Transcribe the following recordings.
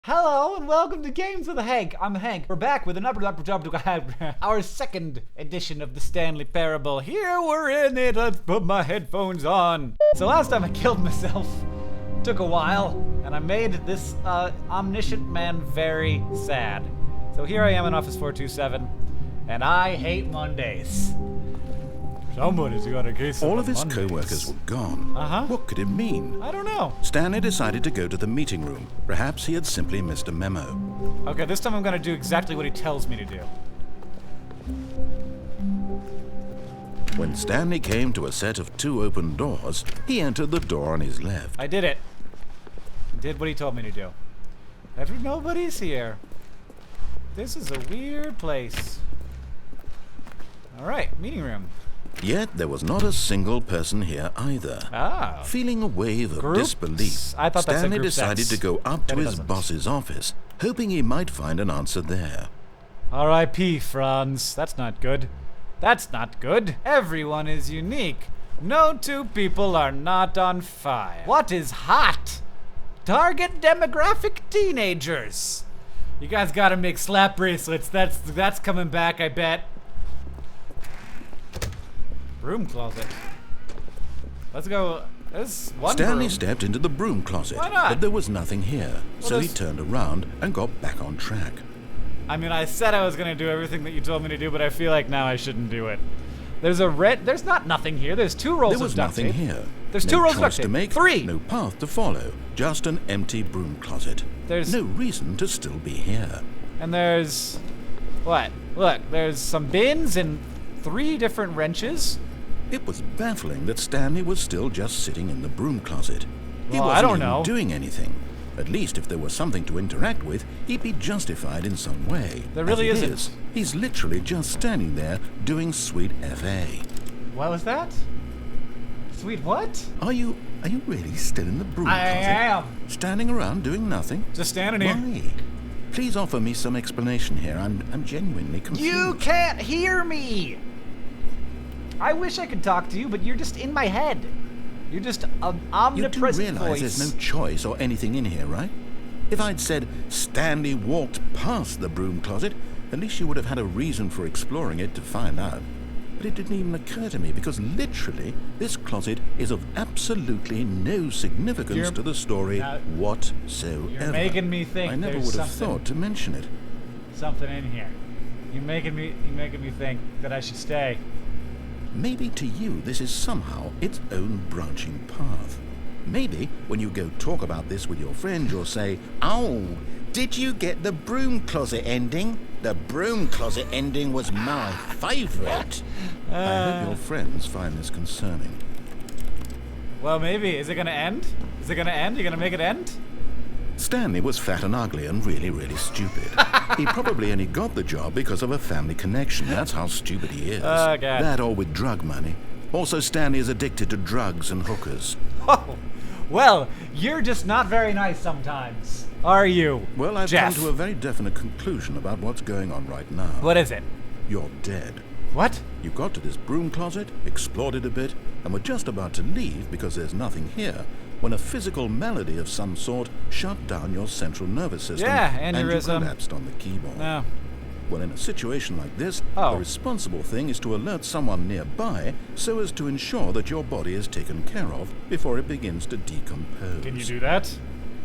Hello and welcome to Games with Hank. I'm Hank. We're back with our second edition of the Stanley Parable. Here we're in it. Let's put my headphones on. So last time I killed myself. Took a while, and I made this omniscient man very sad. So here I am in Office 427, and I hate Mondays. Somebody's got a case of All of his Mondays. co-workers were gone. What could it mean? I don't know. Stanley decided to go to the meeting room. Perhaps he had simply missed a memo. Okay, this time I'm gonna do exactly what he tells me to do. When Stanley came to a set of 2 open doors, he entered the door on his left. I did it. Did what he told me to do. Nobody's here. This is a weird place. Alright, meeting room. Yet there was not a single person here either. Ah. Feeling a wave of Groups? disbelief, I thought that said Stanley group decided sex. to go up to But it his doesn't. boss's office, hoping he might find an answer there. R.I.P. Franz. That's not good. That's not good. Everyone is unique. No two people are not on fire. What is hot? Target demographic teenagers. You guys gotta make slap bracelets. That's coming back, I bet. Broom closet. Let's go. There's one Stanley broom. stepped into the broom closet, Why not? but there was nothing here, so he there's- turned around and got back on track. I mean, I said I was gonna do everything that you told me to do, but I feel like now I shouldn't do it. There's nothing here. There's 2 rolls There was of duct nothing tape. here. There's no 2 rolls of duct choice to tape. make, 3. no path to follow, just an empty broom closet. There's- no reason to still be here. And there's what? Look, there's some bins and 3 different wrenches. It was baffling that Stanley was still just sitting in the broom closet. He Well, I wasn't don't even know. doing anything. At least if there was something to interact with, he'd be justified in some way. There really As it isn't. is, he's literally just standing there doing sweet FA. What was that? Sweet what? Are you really still in the broom I closet? am. Standing around doing nothing? Just standing here. Why? Please offer me some explanation here. I'm genuinely confused. You can't hear me. I wish I could talk to you, but you're just in my head. You're just an You do omnipresent realize voice. there's no choice or anything in here, right? If I'd said Stanley walked past the broom closet, at least you would have had a reason for exploring it to find out. But it didn't even occur to me because literally this closet is of absolutely no significance You're- to the story Now- whatsoever. You're making me think I never there's would have something- thought to mention it. Something in here. You're making me think that I should stay. Maybe to you this is somehow its own branching path. Maybe when you go talk about this with your friend, you'll say, "Oh, did you get the broom closet ending? The broom closet ending was my favorite." I hope your friends find this concerning. Well, maybe. Is it gonna end? Is it gonna end? You gonna make it end? Stanley was fat and ugly and really, really stupid. He probably only got the job because of a family connection. That's how stupid he is. Oh, God. That or with drug money. Also, Stanley is addicted to drugs and hookers. Oh, well, you're just not very nice sometimes, are you? Well, I've Jeff. come to a very definite conclusion about what's going on right now. What is it? You're dead. What? You got to this broom closet, explored it a bit, and were just about to leave because there's nothing here, when a physical malady of some sort shut down your central nervous system, Yeah, and you aneurysm. collapsed on the keyboard. No. Well, in a situation like this, Oh. the responsible thing is to alert someone nearby so as to ensure that your body is taken care of before it begins to decompose. Can you do that?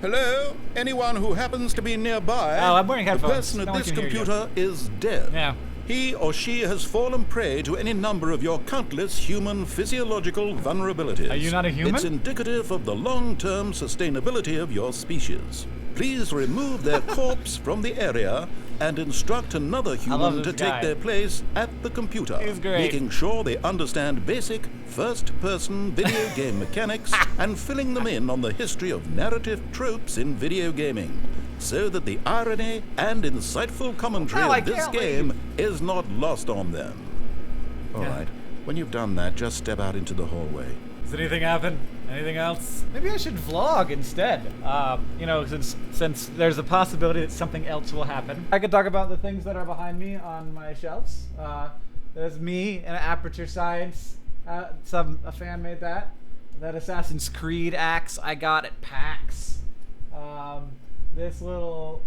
Hello? Anyone who happens to be nearby? Oh, I'm wearing headphones. The person No at one this can hear you. computer is dead. Yeah. He or she has fallen prey to any number of your countless human physiological vulnerabilities. Are you not a human? It's indicative of the long-term sustainability of your species. Please remove their corpse from the area and instruct another love human this to guy. take their place at the computer, He's great. making sure they understand basic first-person video game mechanics and filling them in on the history of narrative tropes in video gaming, so that the irony and insightful commentary Oh, I of this can't game is not lost on them. All right. When you've done that, just step out into the hallway. Does anything happen? Anything else? Maybe I should vlog instead. You know, since there's a possibility that something else will happen. I could talk about the things that are behind me on my shelves. There's me in Aperture Science. A fan made that. That Assassin's Creed axe I got at PAX. This little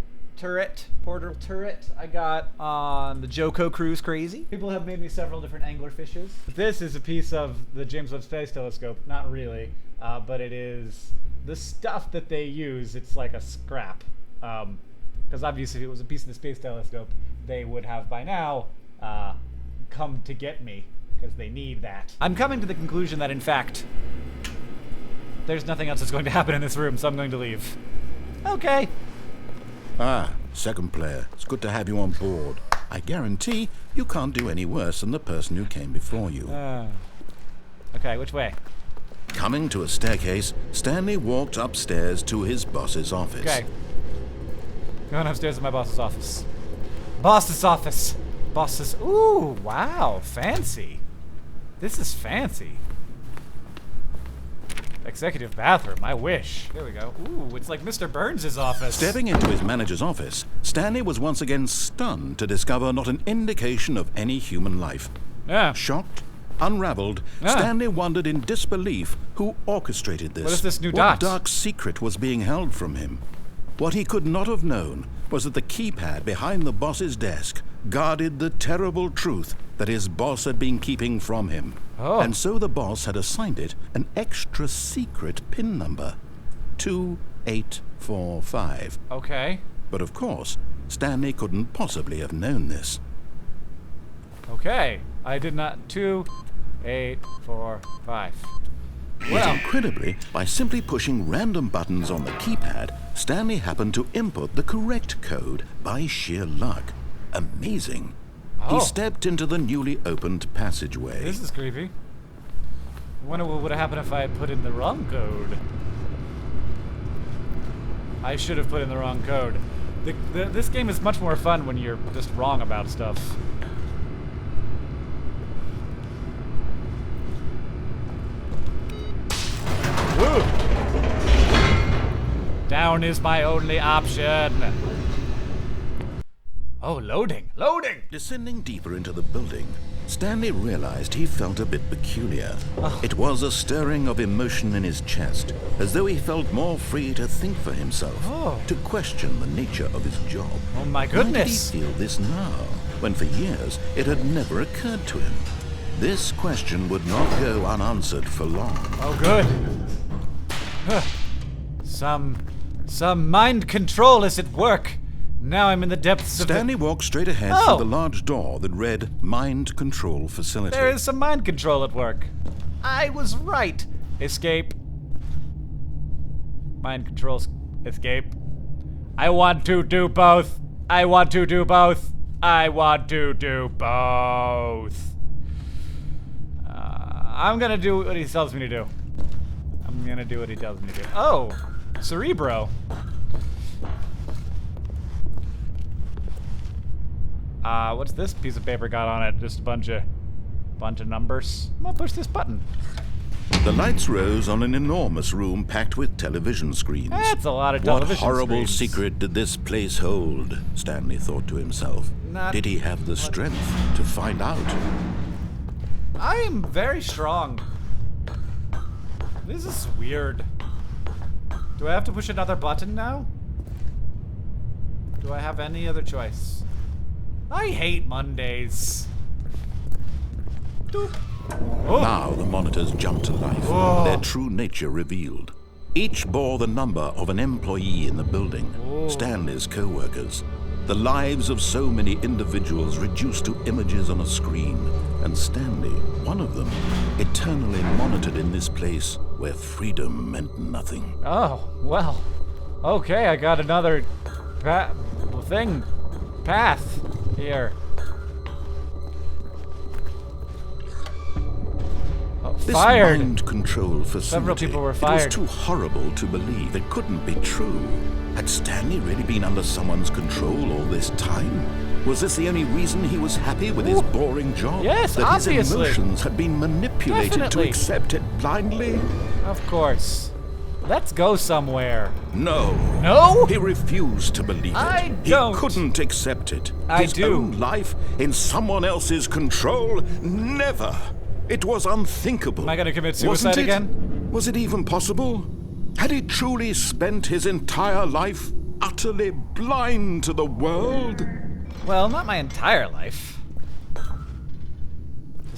portal turret I got on the Joko Cruise Crazy. People have made me several different angler fishes. This is a piece of the James Webb Space Telescope. Not really, but it is the stuff that they use. It's like a scrap. Because obviously if it was a piece of the Space Telescope, they would have by now come to get me, because they need that. I'm coming to the conclusion that in fact, there's nothing else that's going to happen in this room, so I'm going to leave. Okay. Ah, second player. It's good to have you on board. I guarantee you can't do any worse than the person who came before you. Okay, which way? Coming to a staircase, Stanley walked upstairs to his boss's office. Okay. Going upstairs to my boss's office. Boss's office. Boss's. Ooh, wow, fancy. This is fancy. Executive bathroom, I wish. There we go. Ooh, it's like Mr. Burns' office. Stepping into his manager's office, Stanley was once again stunned to discover not an indication of any human life. Yeah. Shocked, unraveled, Stanley wondered in disbelief who orchestrated this. What is this new What dot? dark secret was being held from him? What he could not have known was that the keypad behind the boss's desk guarded the terrible truth that his boss had been keeping from him. Oh. And so the boss had assigned it an extra secret PIN number, 2845. Okay. But of course, Stanley couldn't possibly have known this. Okay. I did not. 2, 8, 4, 5. Yet Well. incredibly, by simply pushing random buttons on the keypad, Stanley happened to input the correct code by sheer luck. Amazing. Oh. He stepped into the newly opened passageway. This is creepy. I wonder what would have happened if I had put in the wrong code. I should have put in the wrong code. This game is much more fun when you're just wrong about stuff. Woo! Down is my only option. Oh, loading! Loading! Descending deeper into the building, Stanley realized he felt a bit peculiar. It was a stirring of emotion in his chest, as though he felt more free to think for himself, to question the nature of his job. Oh my goodness! Why did he feel this now, when for years it had never occurred to him? This question would not go unanswered for long. Oh, good. Huh. Some mind control is at work. Now I'm in the depths of Stanley walked straight ahead through the large door that read Mind Control Facility. There is some mind control at work. I was right. Escape. Mind control escape. I want to do both. I want to do both. I want to do both. I'm gonna do what he tells me to do. I'm gonna do what he tells me to do. Oh, Cerebro. What's this piece of paper got on it? Just a bunch of numbers. I'm gonna push this button. The lights rose on an enormous room packed with television screens. That's a lot of television What horrible screens. secret did this place hold? Stanley thought to himself. Did he have the strength to find out? I am very strong. This is weird. Do I have to push another button now? Do I have any other choice? I hate Mondays. Doop. Oh. Now the monitors jumped to life, their true nature revealed. Each bore the number of an employee in the building, Stanley's co-workers. The lives of so many individuals reduced to images on a screen, and Stanley, one of them, eternally monitored in this place where freedom meant nothing. Oh, well. Okay, I got another path here. This Fired. mind control facility, Several people were it fired. was too horrible to believe. It couldn't be true. Had Stanley really been under someone's control all this time? Was this the only reason he was happy with his boring job? Yes, that obviously. his emotions had been manipulated Definitely. to accept it blindly? Of course. Let's go somewhere. No. No? He refused to believe it. I don't. He couldn't accept it. I His do. own life in someone else's control? Never. It was unthinkable. Am I gonna commit suicide Wasn't it? again? Was it even possible? Had he truly spent his entire life utterly blind to the world? Well, not my entire life.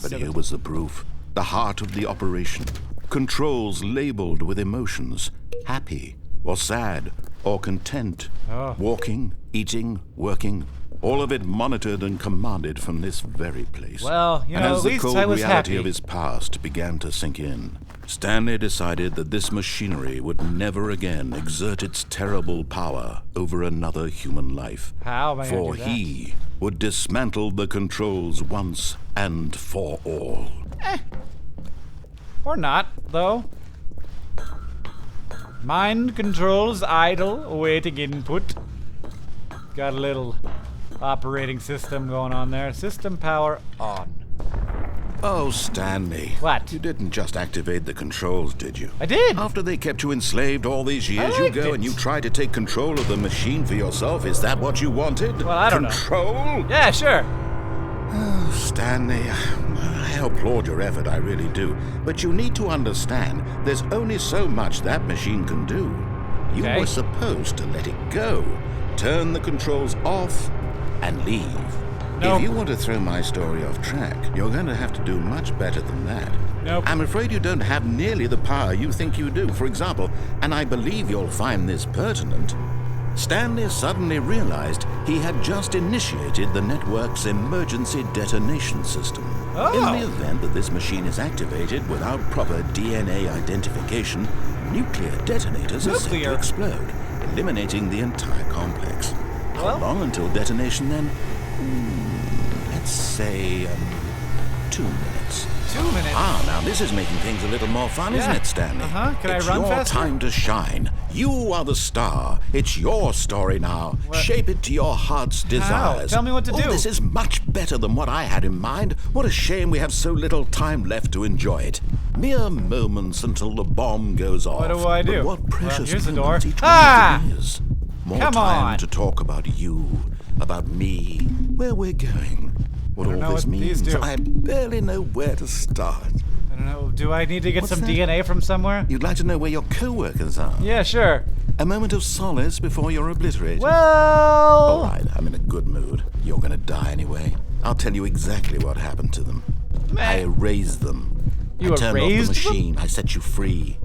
But here was the proof. The heart of the operation. Controls labeled with emotions. Happy, or sad, or content. Oh. Walking, eating, working. All of it monitored and commanded from this very place. Well, you and know, as at the least cold I was reality happy. of his past began to sink in, Stanley decided that this machinery would never again exert its terrible power over another human life. How am I gonna For do that? he would dismantle the controls once and for all. Or not, though. Mind controls idle, awaiting input. Got a little operating system going on there. System power on. Oh, Stanley. What? You didn't just activate the controls, did you? I did! After they kept you enslaved all these years, I you liked go it. and you try to take control of the machine for yourself. Is that what you wanted? Well, I don't know. Control? Yeah, sure. Oh, Stanley, I applaud your effort, I really do. But you need to understand, there's only so much that machine can do. You Okay. were supposed to let it go. Turn the controls off and leave. Nope. If you want to throw my story off track, you're going to have to do much better than that. Nope. I'm afraid you don't have nearly the power you think you do. For example, and I believe you'll find this pertinent, Stanley suddenly realized he had just initiated the network's emergency detonation system. Oh. In the event that this machine is activated without proper DNA identification, nuclear detonators are set to Nuclear? explode, eliminating the entire complex. Well- How long until detonation then? Let's say 2 minutes. 2 minutes. Ah, now this is making things a little more fun, isn't Yeah. it, Stanley? Uh-huh. Can I it's run your faster? time to shine. You are the star. It's your story now. What? Shape it to your heart's desires. Tell me what to do. Oh, this is much better than what I had in mind. What a shame we have so little time left to enjoy it. Mere moments until the bomb goes off. What do I do? But what Well, precious here's the moments door. each Ah! one of them is. More Come time on. to talk about you, about me, where we're going. What I don't all know this what these means, do. I barely know where to start. I don't know. Do I need to get What's some that? DNA from somewhere? You'd like to know where your co-workers are? Yeah, sure. A moment of solace before you're obliterated. All Well... right, I'm in a good mood. You're gonna die anyway. I'll tell you exactly what happened to them. I erased them. You I turned off erased the them? machine. I set you free.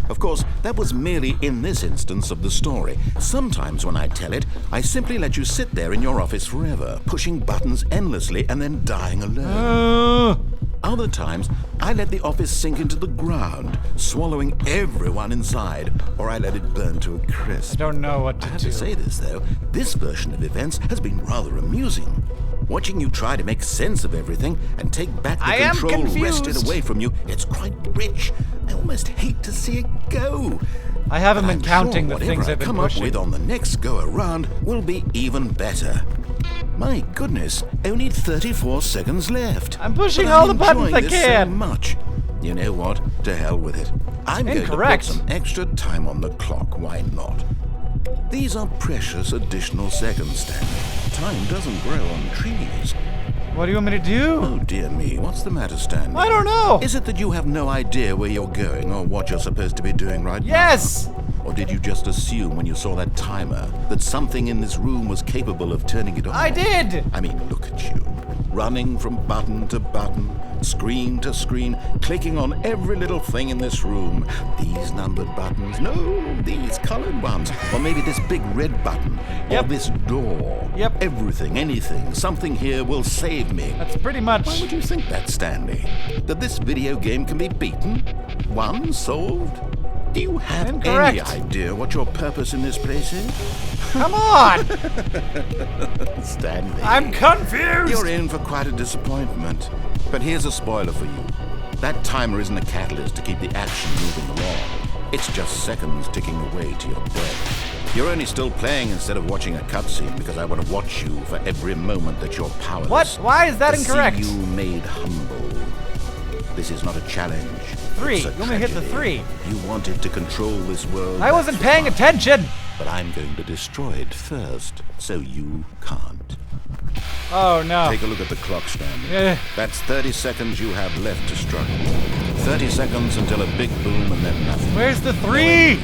Of course, that was merely in this instance of the story. Sometimes when I tell it, I simply let you sit there in your office forever, pushing buttons endlessly and then dying alone. Other times, I let the office sink into the ground, swallowing everyone inside, or I let it burn to a I crisp. don't know what I to have do. to say this, though, this version of events has been rather amusing. Watching you try to make sense of everything and take back the I am control wrested confused. away from you, it's quite rich. I almost hate to see it go. I haven't But been I'm counting sure the things whatever I've I been come up pushing. with on the next go-around will be even better. My goodness, only 34 seconds left. I'm pushing But all I'm the buttons enjoying I this can. So much. You know what? To hell with it. I'm Incorrect. going to put some extra time on the clock. Why not? These are precious additional seconds, Stanley. Time doesn't grow on trees. What do you want me to do? Oh, dear me. What's the matter, Stanley? I don't know. Is it that you have no idea where you're going or what you're supposed to be doing right now? Yes! Or did you just assume when you saw that timer that something in this room was capable of turning it on? I did! I mean, look at you. Running from button to button, screen to screen, clicking on every little thing in this room. These numbered buttons. No, these colored ones. Or maybe this big red button. Yep. Or this door. Yep. Everything, anything. Something here will save me. That's pretty much... Why would you think that, Stanley? That this video game can be beaten? Won? Solved? Do you have Incorrect. any idea what your purpose in this place is? Come on! Stanley. I'm confused! You're in for quite a disappointment. But here's a spoiler for you. That timer isn't a catalyst to keep the action moving along. It's just seconds ticking away to your death. You're only still playing instead of watching a cutscene because I want to watch you for every moment that you're powerless. What? Why is that to incorrect? See you made humble. This is not a challenge. 3. It's a You want me to hit the tragedy. 3. You wanted to control this world. I wasn't that's paying fine. attention! But I'm going to destroy it first, so you can't. Oh no. Take a look at the clock, Stanley. Yeah. That's 30 seconds you have left to struggle. 30 seconds until a big boom and then nothing. Where's the 3?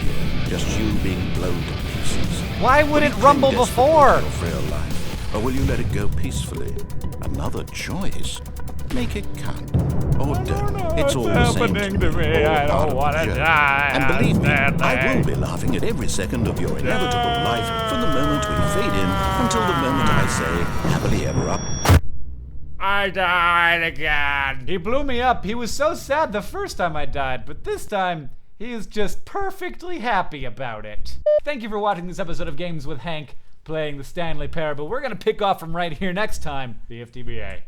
Just you being blown to pieces. Why would Are it you rumble desperate before? for your frail life, or will you let it go peacefully? Another choice. Make it count. Or don't. It's all the same to me. All I part don't of want the to journey. die. And believe me, Stanley. I will be laughing at every second of your inevitable life from the moment we fade in until the moment I say, happily ever up. I died again. He blew me up. He was so sad the first time I died, but this time, he is just perfectly happy about it. Thank you for watching this episode of Games with Hank, playing the Stanley Parable. We're gonna pick off from right here next time, the FTBA.